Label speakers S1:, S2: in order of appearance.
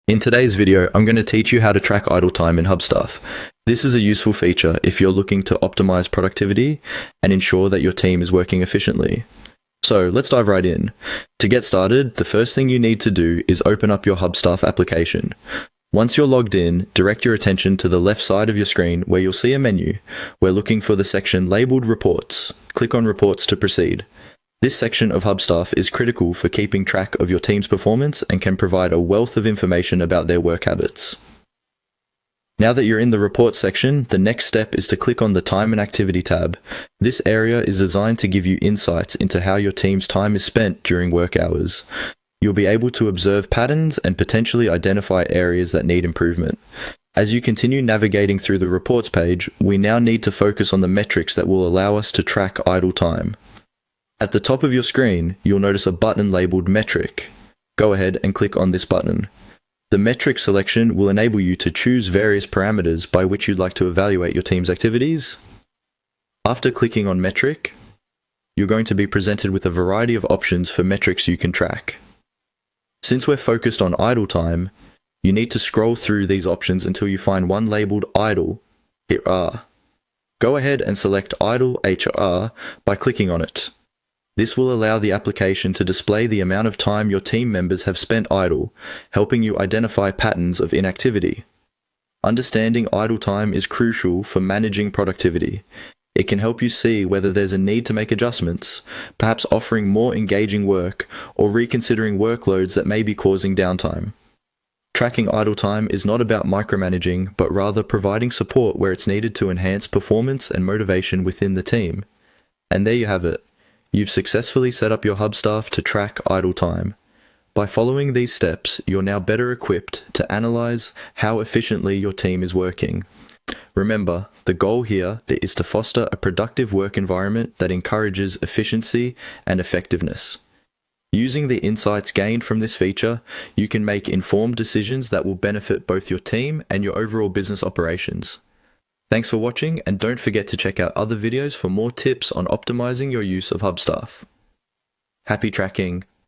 S1: In today's video, I'm going to teach you how to track idle time in Hubstaff. This is a useful feature if you're looking to optimize productivity and ensure that your team is working efficiently. So let's dive right in. To get started, the first thing you need to do is open up your Hubstaff application. Once you're logged in, direct your attention to the left side of your screen where you'll see a menu. We're looking for the section labeled Reports. Click on Reports to proceed. This section of Hubstaff is critical for keeping track of your team's performance and can provide a wealth of information about their work habits. Now that you're in the Reports section, the next step is to click on the Time and Activity tab. This area is designed to give you insights into how your team's time is spent during work hours. You'll be able to observe patterns and potentially identify areas that need improvement. As you continue navigating through the Reports page, we now need to focus on the metrics that will allow us to track idle time. At the top of your screen, you'll notice a button labeled Metric. Go ahead and click on this button. The metric selection will enable you to choose various parameters by which you'd like to evaluate your team's activities. After clicking on Metric, you're going to be presented with a variety of options for metrics you can track. Since we're focused on idle time, you need to scroll through these options until you find one labeled Idle. Here are. Go ahead and select Idle HR by clicking on it. This will allow the application to display the amount of time your team members have spent idle, helping you identify patterns of inactivity. Understanding idle time is crucial for managing productivity. It can help you see whether there's a need to make adjustments, perhaps offering more engaging work or reconsidering workloads that may be causing downtime. Tracking idle time is not about micromanaging, but rather providing support where it's needed to enhance performance and motivation within the team. And there you have it. You've successfully set up your Hubstaff to track idle time. By following these steps, you're now better equipped to analyze how efficiently your team is working. Remember, the goal here is to foster a productive work environment that encourages efficiency and effectiveness. Using the insights gained from this feature, you can make informed decisions that will benefit both your team and your overall business operations. Thanks for watching, and don't forget to check out other videos for more tips on optimizing your use of Hubstaff. Happy tracking!